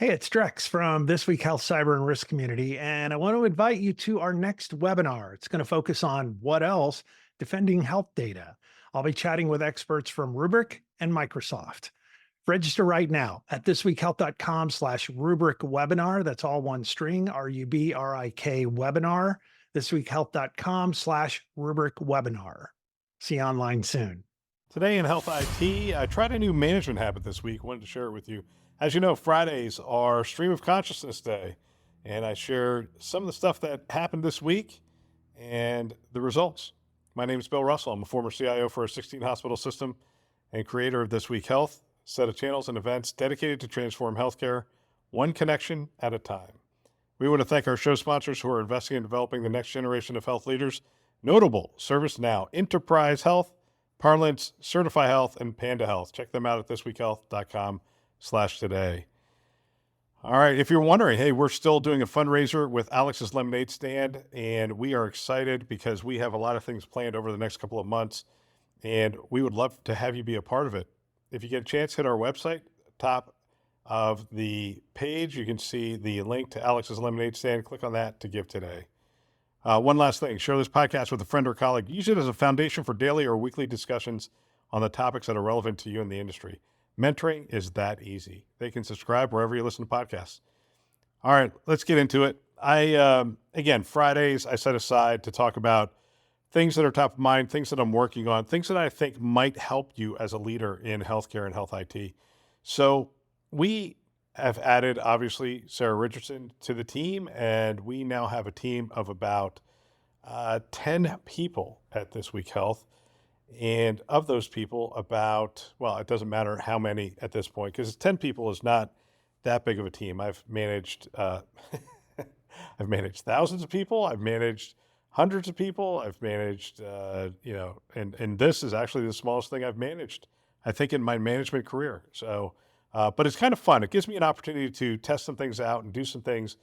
Hey, it's Drex from This Week Health Cyber and Risk Community, and I want to invite you to our next webinar. It's going to focus on what else defending health data. I'll be chatting with experts from Rubrik and Microsoft. Register right now at thisweekhealth.com/rubric webinar. That's all one string, RUBRIK webinar, thisweekhealth.com/rubric webinar. See you online soon. Today in Health IT, I tried a new management habit this week. Wanted to share it with you. As you know, Fridays are Stream of Consciousness Day, and I shared some of the stuff that happened this week and the results. My name is Bill Russell. I'm a former CIO for a 16 hospital system and creator of This Week Health, a set of channels and events dedicated to transform healthcare one connection at a time. We want to thank our show sponsors who are investing in developing the next generation of health leaders, notable ServiceNow, Enterprise Health, Parlance, Certify Health, and Panda Health. Check them out at thisweekhealth.com/today. All right, if you're wondering, hey, we're still doing a fundraiser with Alex's Lemonade Stand, and we are excited because we have a lot of things planned over the next couple of months, and we would love to have you be a part of it. If you get a chance, hit our website, top of the page, you can see the link to Alex's Lemonade Stand. Click on that to give today. One last thing, share this podcast with a friend or colleague. Use it as a foundation for daily or weekly discussions on the topics that are relevant to you in the industry. Mentoring is that easy. They can subscribe wherever you listen to podcasts. All right, let's get into it. Again, Fridays I set aside to talk about things that are top of mind, things that I'm working on, things that I think might help you as a leader in healthcare and health IT. So we have added, obviously, Sarah Richardson to the team, and we now have a team of about 10 people at This Week Health. And of those people, it doesn't matter how many at this point, because 10 people is not that big of a team. I've managed, I've managed thousands of people. I've managed hundreds of people. I've managed, and this is actually the smallest thing I've managed, I think, in my management career. So, but it's kind of fun. It gives me an opportunity to test some things out and do some things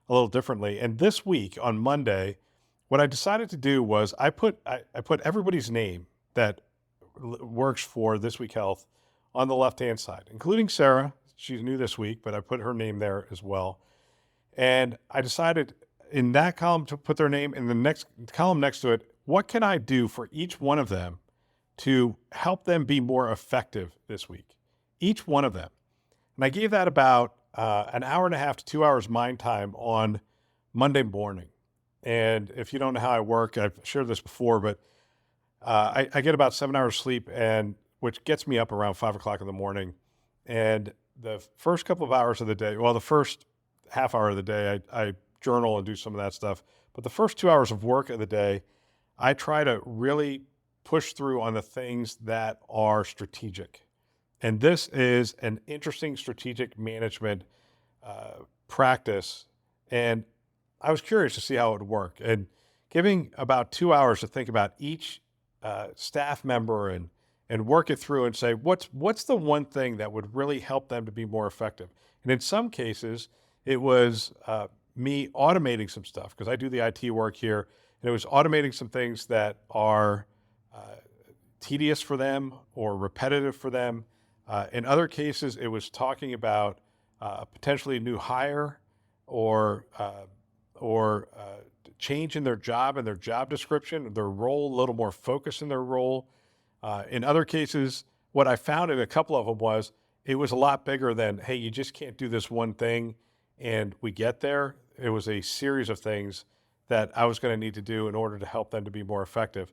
a little differently. And this week on Monday, what I decided to do was I put everybody's name that works for This Week Health on the left-hand side, including Sarah. She's new this week, but I put her name there as well. And I decided in that column to put their name, in the next column next to it, what can I do for each one of them to help them be more effective this week? Each one of them. And I gave that about an hour and a half to 2 hours mind time on Monday morning. And if you don't know how I work, I've shared this before, but I get about 7 hours sleep, and which gets me up around 5 o'clock in the morning. And the first couple of hours of the day, the first half hour of the day, I journal and do some of that stuff. But the first 2 hours of work of the day, I try to really push through on the things that are strategic. And this is an interesting strategic management practice. And I was curious to see how it would work. And giving about 2 hours to think about each staff member and work it through and say, what's the one thing that would really help them to be more effective? And in some cases, it was me automating some stuff, because I do the IT work here, and it was automating some things that are tedious for them or repetitive for them. In other cases, it was talking about potentially a new hire or change in their job and their job description, their role, a little more focus in their role. In other cases, what I found in a couple of them was it was a lot bigger than, hey, you just can't do this one thing and we get there. It was a series of things that I was going to need to do in order to help them to be more effective.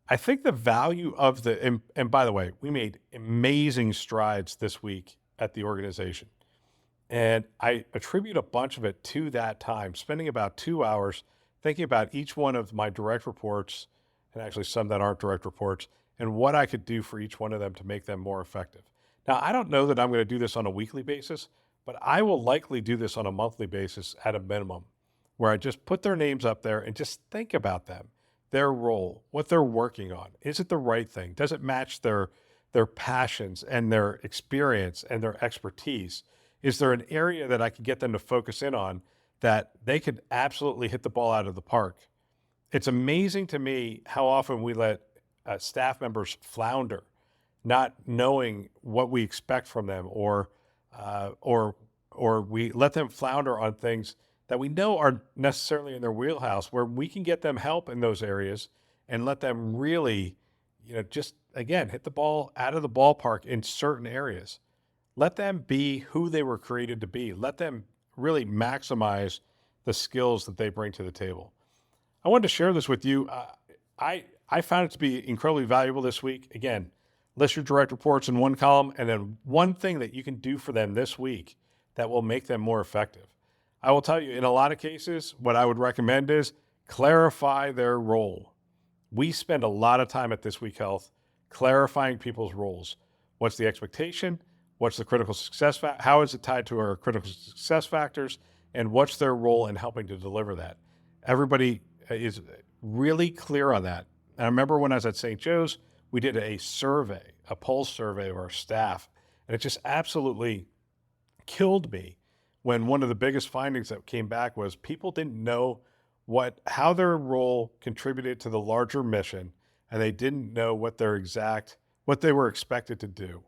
I think the value of and by the way, we made amazing strides this week at the organization. And I attribute a bunch of it to that time, spending about 2 hours thinking about each one of my direct reports, and actually some that aren't direct reports, and what I could do for each one of them to make them more effective. Now, I don't know that I'm going to do this on a weekly basis, but I will likely do this on a monthly basis at a minimum, where I just put their names up there and just think about them, their role, what they're working on. Is it the right thing? Does it match their passions and their experience and their expertise? Is there an area that I could get them to focus in on that they could absolutely hit the ball out of the park? It's amazing to me how often we let staff members flounder, not knowing what we expect from them or or we let them flounder on things that we know aren't necessarily in their wheelhouse, where we can get them help in those areas and let them really, just again, hit the ball out of the ballpark in certain areas. Let them be who they were created to be. Let them really maximize the skills that they bring to the table. I wanted to share this with you. I found it to be incredibly valuable this week. Again, list your direct reports in one column, and then one thing that you can do for them this week that will make them more effective. I will tell you, in a lot of cases, what I would recommend is clarify their role. We spend a lot of time at This Week Health clarifying people's roles. What's the expectation? What's the critical success how is it tied to our critical success factors? And what's their role in helping to deliver that? Everybody is really clear on that. And I remember when I was at St. Joe's, we did a survey, a pulse survey of our staff, and it just absolutely killed me when one of the biggest findings that came back was people didn't know how their role contributed to the larger mission, and they didn't know what they were expected to do.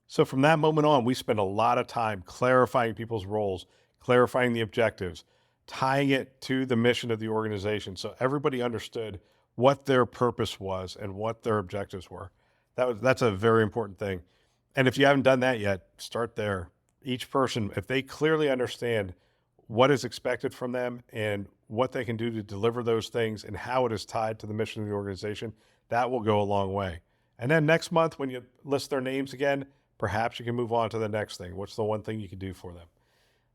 So from that moment on, we spent a lot of time clarifying people's roles, clarifying the objectives, tying it to the mission of the organization, so everybody understood what their purpose was and what their objectives were. That's a very important thing. And if you haven't done that yet, start there. Each person, if they clearly understand what is expected from them and what they can do to deliver those things and how it is tied to the mission of the organization, that will go a long way. And then next month, when you list their names again, perhaps you can move on to the next thing. What's the one thing you can do for them?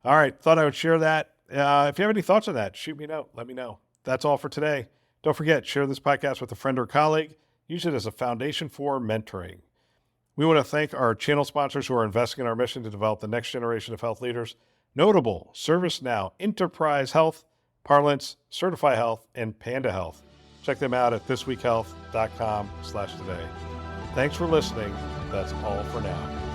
All right, thought I would share that. If you have any thoughts on that, shoot me a note. Let me know. That's all for today. Don't forget, share this podcast with a friend or colleague. Use it as a foundation for mentoring. We want to thank our channel sponsors who are investing in our mission to develop the next generation of health leaders. Notable: ServiceNow, Enterprise Health, Parlance, Certify Health, and Panda Health. Check them out at thisweekhealth.com/today. Thanks for listening. That's all for now.